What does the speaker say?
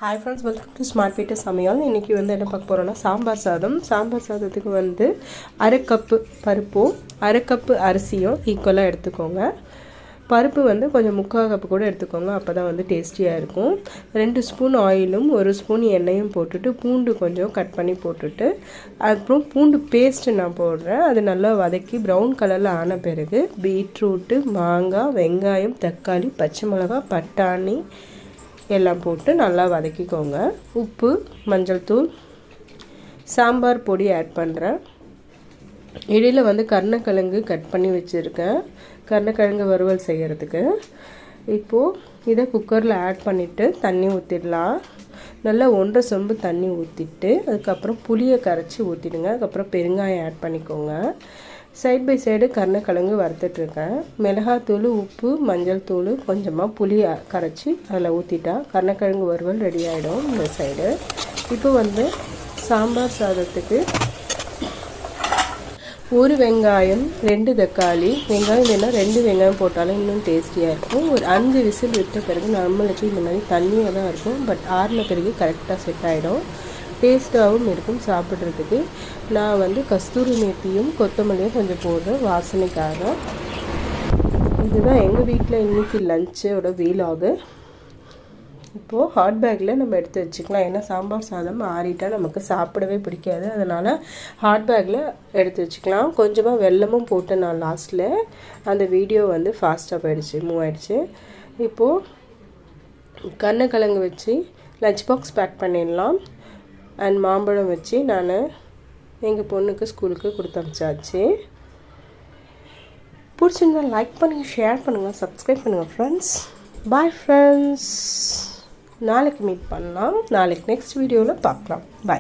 Hi friends, welcome to smart வீட்டு சமையல். இன்றைக்கி வந்து என்ன பார்க்க போகிறோன்னா சாம்பார் சாதம். சாம்பார் சாதத்துக்கு வந்து அரை கப்பு பருப்பும் அரை கப்பு அரிசியும் ஈக்குவலாக எடுத்துக்கோங்க. பருப்பு வந்து கொஞ்சம் 3/4 கப்பு கூட எடுத்துக்கோங்க, அப்போ தான் வந்து டேஸ்டியாக இருக்கும். 2 ஸ்பூன் ஆயிலும் 1 ஸ்பூன் எண்ணெயும் போட்டுட்டு பூண்டு கொஞ்சம் கட் பண்ணி போட்டுட்டு அப்புறம் பூண்டு பேஸ்ட்டு நான் போடுறேன். அது நல்லா வதக்கி ப்ரௌன் கலரில் ஆன பிறகு பீட்ரூட்டு, மாங்காய், வெங்காயம், தக்காளி, பச்சை மிளகாய், பட்டாணி எல்லாம் போட்டு நல்லா வதக்கிக்கோங்க. உப்பு, மஞ்சள் தூள், சாம்பார் பொடி ஆட் பண்ணுறேன். இடையில் வந்து கருணக்கிழங்கு கட் பண்ணி வச்சுருக்கேன், கருணக்கிழங்கு வறுவல் செய்கிறதுக்கு. இப்போது இதை குக்கரில் ஆட் பண்ணிவிட்டு தண்ணி ஊற்றிடலாம். நல்லா 1.5 சொம்பு தண்ணி ஊற்றிட்டு அதுக்கப்புறம் புளியை கரைச்சி ஊற்றிடுங்க. அதுக்கப்புறம் பெருங்காயம் ஆட் பண்ணிக்கோங்க. சைட் பை சைடு கருணக்கிழங்கு வறுத்துட்ருக்கேன். மிளகாத்தூள், உப்பு, மஞ்சள் தூள், கொஞ்சமாக புளி கரைச்சி அதில் ஊற்றிட்டா கருணக்கிழங்கு வறுவல் ரெடி ஆகிடும். இந்த சைடு இப்போ வந்து சாம்பார் சாதத்துக்கு 1 வெங்காயம், 2 தக்காளி, வெங்காயம் இல்லைன்னா 2 வெங்காயம் போட்டாலும் இன்னும் டேஸ்டியாக இருக்கும். ஒரு 5 விசில் விட்ட பிறகு நம்மளுக்கு இந்த மாதிரி தண்ணியாக தான் இருக்கும், பட் ஆறின பிறகு கரெக்டாக செட் ஆகிடும், டேஸ்ட்டாகவும் இருக்கும் சாப்பிட்றதுக்கு. நான் வந்து கஸ்தூரி மேத்தியும் கொத்தமல்லியும் கொஞ்சம் போடுறேன் வாசனைக்காக. இதுதான் எங்கள் வீட்டில் இன்றைக்கி லஞ்சோட வீலாகு. இப்போது ஹாட் பேக்கில் நம்ம எடுத்து வச்சுக்கலாம், ஏன்னா சாம்பார் சாதம் ஆறிட்டால் நமக்கு சாப்பிடவே பிடிக்காது. அதனால் ஹாட் பேக்கில் எடுத்து வச்சுக்கலாம். கொஞ்சமாக வெல்லமும் போட்டு நான் லாஸ்ட்டில் அந்த வீடியோ வந்து ஃபாஸ்ட்டாக போயிடுச்சு, மூவ் ஆகிடுச்சு. இப்போது கருணக்கிழங்கு வச்சு லஞ்ச் பாக்ஸ் பேக் பண்ணிடலாம். அண்ட் மாம்பழம் வச்சு நான் எங்கள் பொண்ணுக்கு ஸ்கூலுக்கு கொடுத்து அனுப்பிச்சாச்சு. பிடிச்சிருந்தா லைக் பண்ணுங்கள், ஷேர் பண்ணுங்கள், சப்ஸ்கிரைப் பண்ணுங்கள் ஃப்ரெண்ட்ஸ். பாய் ஃப்ரெண்ட்ஸ், நாளைக்கு மீட் பண்ணலாம். நாளைக்கு நெக்ஸ்ட் வீடியோவில் பார்க்கலாம். பாய்.